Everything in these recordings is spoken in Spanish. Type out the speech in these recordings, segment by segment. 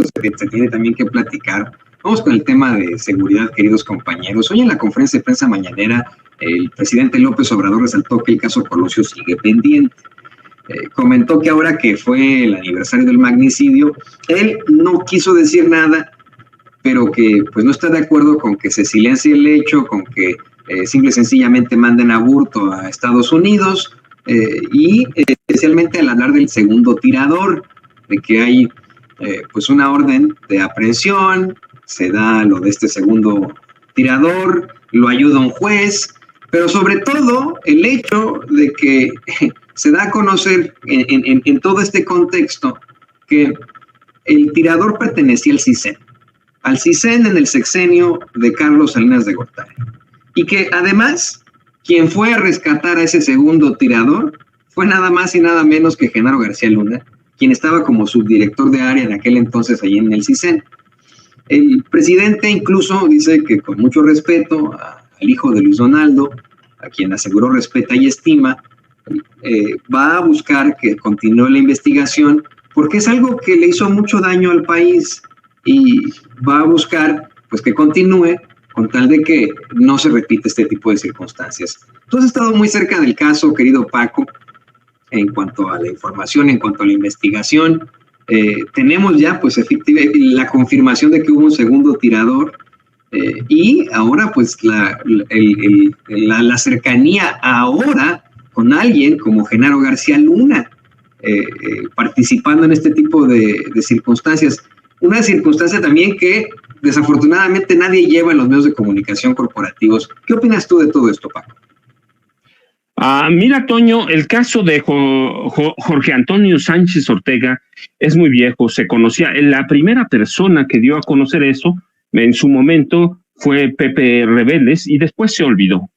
se tiene también que platicar. Vamos con el tema de seguridad, queridos compañeros. Hoy en la conferencia de prensa mañanera, el presidente López Obrador resaltó que el caso Colosio sigue pendiente. Comentó que ahora que fue el aniversario del magnicidio, él no quiso decir nada, pero que pues no está de acuerdo con que se silencie el hecho, con que simple y sencillamente manden a Aburto a Estados Unidos, y especialmente al hablar del segundo tirador, de que hay pues una orden de aprehensión, se da lo de este segundo tirador, lo ayuda un juez, pero sobre todo el hecho de que se da a conocer en todo este contexto que el tirador pertenecía al CISEN en el sexenio de Carlos Salinas de Gortari, y que además quien fue a rescatar a ese segundo tirador fue nada más y nada menos que Genaro García Luna, quien estaba como subdirector de área en aquel entonces allí en el CISEN. El presidente incluso dice que con mucho respeto al hijo de Luis Donaldo, a quien aseguró respeta y estima, va a buscar que continúe la investigación porque es algo que le hizo mucho daño al país, y va a buscar pues que continúe con tal de que no se repita este tipo de circunstancias. Tú has estado muy cerca del caso, querido Paco, en cuanto a la información, en cuanto a la investigación. Tenemos ya pues la confirmación de que hubo un segundo tirador, y ahora pues la cercanía ahora con alguien como Genaro García Luna, participando en este tipo de circunstancias. Una circunstancia también que desafortunadamente nadie lleva en los medios de comunicación corporativos. ¿Qué opinas tú de todo esto, Paco? Mira, Toño, el caso de Jorge Antonio Sánchez Ortega es muy viejo, se conocía. La primera persona que dio a conocer eso en su momento fue Pepe Rebeles, y después se olvidó.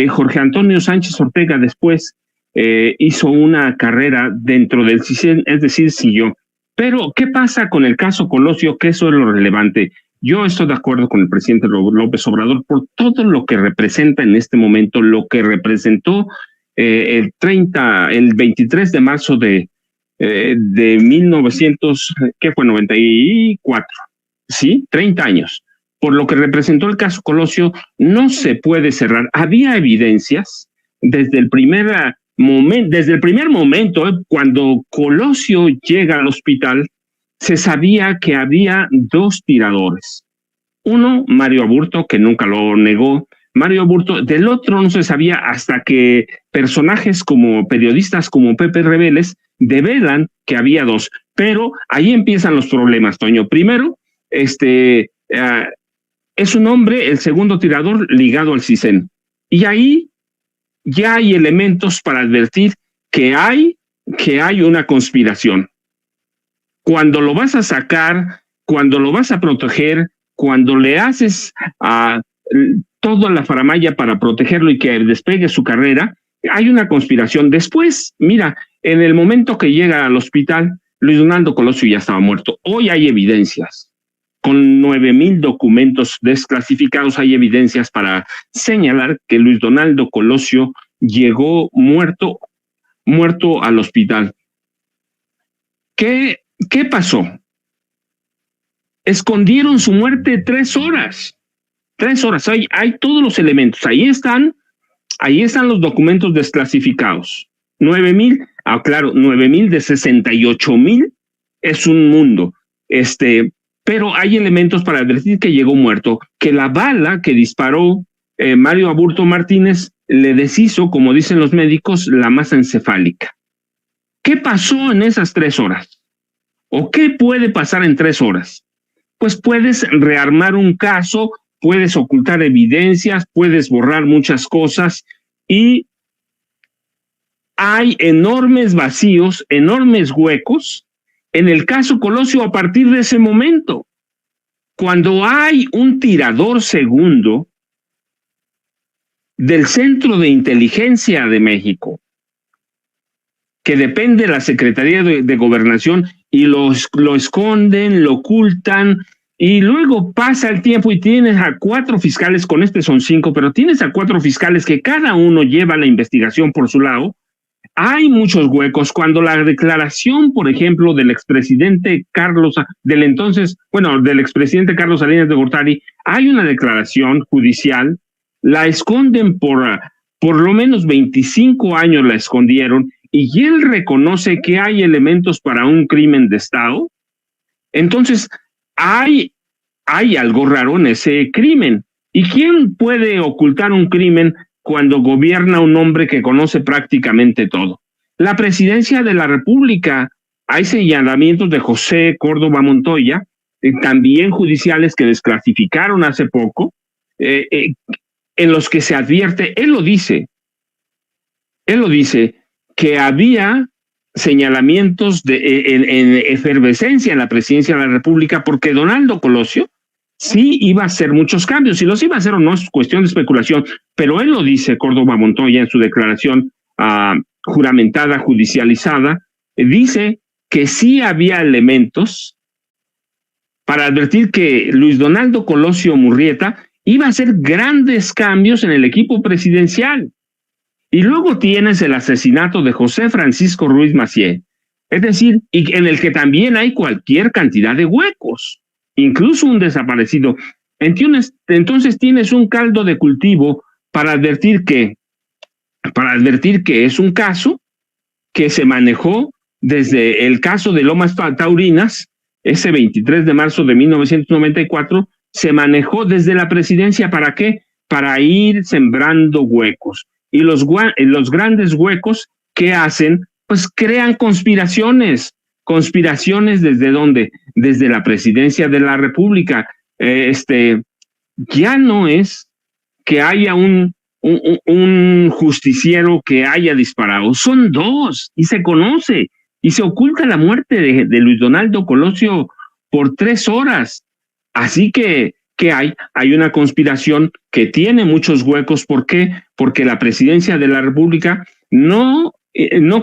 Jorge Antonio Sánchez Ortega después hizo una carrera dentro del CISEN, es decir, siguió. Pero, ¿qué pasa con el caso Colosio? Que eso es lo relevante. Yo estoy de acuerdo con el presidente López Obrador por todo lo que representa en este momento, lo que representó el 23 de marzo de 1994, ¿sí? 30 años. Por lo que representó el caso Colosio, no se puede cerrar. Había evidencias desde el primer momento, cuando Colosio llega al hospital, se sabía que había dos tiradores. Uno, Mario Aburto, que nunca lo negó. Mario Aburto, del otro no se sabía hasta que personajes como periodistas como Pepe Rebeles develan que había dos. Pero ahí empiezan los problemas, Toño. Primero, es un hombre, el segundo tirador, ligado al CISEN. Y ahí ya hay elementos para advertir que hay una conspiración. Cuando lo vas a sacar, cuando lo vas a proteger, cuando le haces a toda la faramalla para protegerlo y que despegue su carrera, hay una conspiración. Después, mira, en el momento que llega al hospital, Luis Donaldo Colosio ya estaba muerto. Hoy hay evidencias. Con 9,000 documentos desclasificados hay evidencias para señalar que Luis Donaldo Colosio llegó muerto al hospital. ¿Qué pasó? Escondieron su muerte 3 horas. 3 horas. Hay todos los elementos. Ahí están los documentos desclasificados. 9,000, claro, 9,000 de 68,000 es un mundo. Pero hay elementos para advertir que llegó muerto, que la bala que disparó Mario Aburto Martínez le deshizo, como dicen los médicos, la masa encefálica. ¿Qué pasó en esas 3 horas? ¿O qué puede pasar en 3 horas? Pues puedes rearmar un caso, puedes ocultar evidencias, puedes borrar muchas cosas, y hay enormes vacíos, enormes huecos en el caso Colosio a partir de ese momento. Cuando hay un tirador segundo del Centro de Inteligencia de México, que depende de la Secretaría de Gobernación, y lo esconden, lo ocultan, y luego pasa el tiempo y tienes a 4 fiscales, con son 5, pero tienes a 4 fiscales que cada uno lleva la investigación por su lado, hay muchos huecos. Cuando la declaración, por ejemplo, del expresidente del expresidente Carlos Salinas de Gortari, hay una declaración judicial, la esconden por lo menos 25 años la escondieron, y él reconoce que hay elementos para un crimen de Estado. Entonces, hay algo raro en ese crimen. ¿Y quién puede ocultar un crimen cuando gobierna un hombre que conoce prácticamente todo? La Presidencia de la República. Hay señalamientos de José Córdoba Montoya, también judiciales, que desclasificaron hace poco, en los que se advierte, él lo dice, que había señalamientos en efervescencia en la Presidencia de la República, porque Donaldo Colosio sí iba a hacer muchos cambios. Si los iba a hacer o no es cuestión de especulación, pero él lo dice, Córdoba Montoya, en su declaración juramentada, judicializada, dice que sí había elementos para advertir que Luis Donaldo Colosio Murrieta iba a hacer grandes cambios en el equipo presidencial. Y luego tienes el asesinato de José Francisco Ruiz Massieu, es decir, y en el que también hay cualquier cantidad de huecos, incluso un desaparecido. Entonces tienes un caldo de cultivo para advertir que es un caso que se manejó desde el caso de Lomas Taurinas, ese 23 de marzo de 1994, se manejó desde la presidencia. ¿Para qué? Para ir sembrando huecos. Y los grandes huecos, ¿qué hacen? Pues crean conspiraciones. ¿Conspiraciones desde dónde? Desde la Presidencia de la República. Ya no es que haya un justiciero que haya disparado, son dos, y se conoce, y se oculta la muerte de Luis Donaldo Colosio por 3 horas. Así que hay una conspiración que tiene muchos huecos. ¿Por qué? Porque la Presidencia de la República no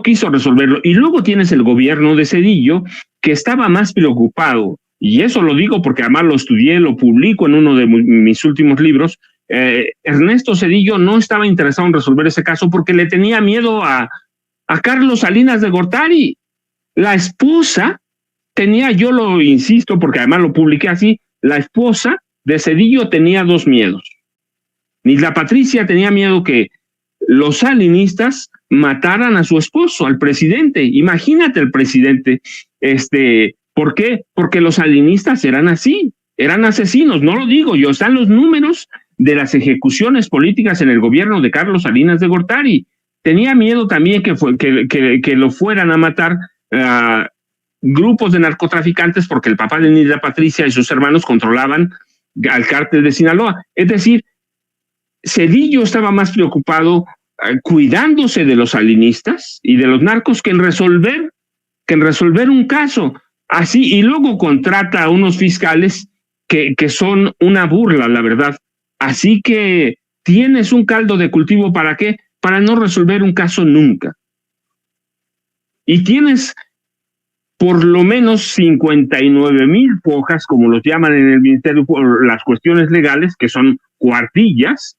quiso resolverlo. Y luego tienes el gobierno de Zedillo, que estaba más preocupado, y eso lo digo porque además lo estudié, lo publico en uno de mis últimos libros. Ernesto Zedillo no estaba interesado en resolver ese caso porque le tenía miedo a Carlos Salinas de Gortari. La esposa tenía, yo lo insisto porque además lo publiqué así, la esposa de Zedillo tenía 2 miedos. Nilda Patricia tenía miedo que los salinistas mataran a su esposo, al presidente. Imagínate el presidente. ¿Por qué? Porque los salinistas eran así, eran asesinos, no lo digo yo, están los números de las ejecuciones políticas en el gobierno de Carlos Salinas de Gortari. Tenía miedo también que lo fueran a matar grupos de narcotraficantes, porque el papá de Nilda Patricia y sus hermanos controlaban al cártel de Sinaloa. Es decir, Zedillo estaba más preocupado cuidándose de los salinistas y de los narcos que en resolver un caso. Así, y luego contrata a unos fiscales que son una burla, la verdad. Así que tienes un caldo de cultivo. ¿Para qué? Para no resolver un caso nunca. Y tienes por lo menos 59,000 hojas, como los llaman en el ministerio por las cuestiones legales, que son cuartillas,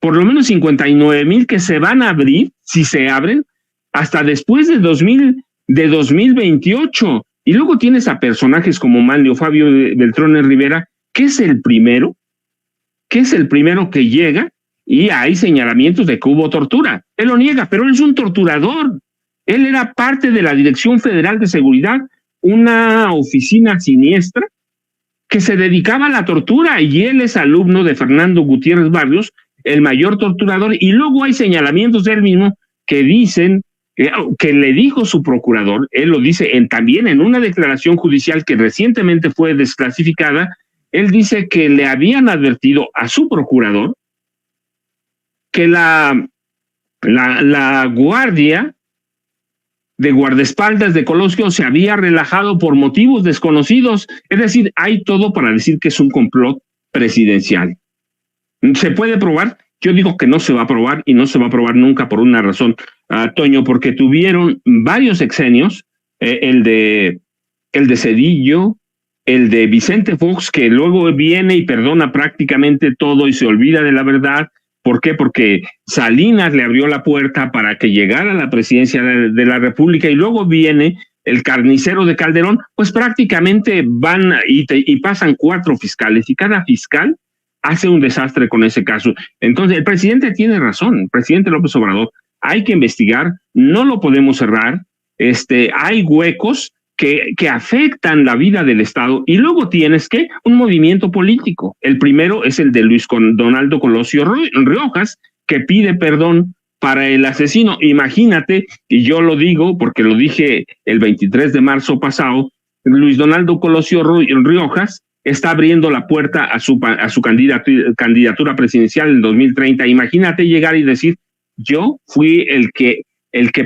por lo menos 59,000 que se van a abrir, si se abren, hasta después de 2028. Y luego tienes a personajes como Manlio Fabio Beltrones Rivera, que es el primero que llega, y hay señalamientos de que hubo tortura. Él lo niega, pero él es un torturador. Él era parte de la Dirección Federal de Seguridad, una oficina siniestra que se dedicaba a la tortura, y él es alumno de Fernando Gutiérrez Barrios, el mayor torturador. Y luego hay señalamientos de él mismo que dicen que le dijo su procurador, él lo dice también en una declaración judicial que recientemente fue desclasificada. Él dice que le habían advertido a su procurador que la guardia de guardaespaldas de Colosio se había relajado por motivos desconocidos. Es decir, hay todo para decir que es un complot presidencial. ¿Se puede probar? Yo digo que no se va a probar, y no se va a probar nunca, por una razón, Toño, porque tuvieron varios sexenios, el de Zedillo, el de Vicente Fox, que luego viene y perdona prácticamente todo y se olvida de la verdad, ¿Por qué? Porque Salinas le abrió la puerta para que llegara a la presidencia de la República y luego viene el carnicero de Calderón, pues prácticamente van y pasan 4 fiscales y cada fiscal hace un desastre con ese caso. Entonces, el presidente tiene razón, el presidente López Obrador, hay que investigar, no lo podemos cerrar, hay huecos que afectan la vida del Estado y luego tienes que un movimiento político. El primero es el de Luis Donaldo Colosio Riojas, que pide perdón para el asesino. Imagínate, y yo lo digo porque lo dije el 23 de marzo pasado, Luis Donaldo Colosio Riojas está abriendo la puerta a su candidatura presidencial en 2030. Imagínate llegar y decir, yo fui el que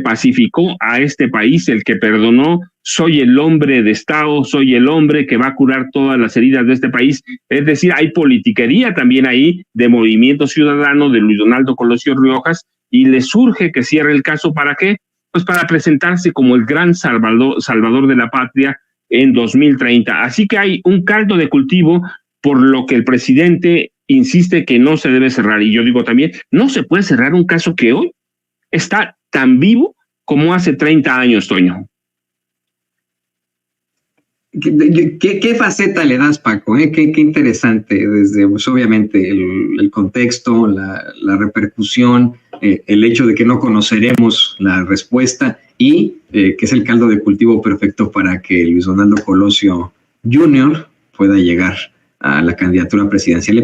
pacificó a este país, el que perdonó, soy el hombre de Estado, soy el hombre que va a curar todas las heridas de este país. Es decir, hay politiquería también ahí de Movimiento Ciudadano de Luis Donaldo Colosio Riojas y le surge que cierre el caso. ¿Para qué? Pues para presentarse como el gran salvador de la patria en 2030. Así que hay un caldo de cultivo por lo que el presidente insiste que no se debe cerrar. Y yo digo también, no se puede cerrar un caso que hoy está tan vivo como hace 30 años, Toño. ¿Qué faceta le das, Paco? Qué interesante, desde pues, obviamente el contexto, la repercusión, el hecho de que no conoceremos la respuesta y que es el caldo de cultivo perfecto para que Luis Donaldo Colosio Jr. pueda llegar a la candidatura presidencial.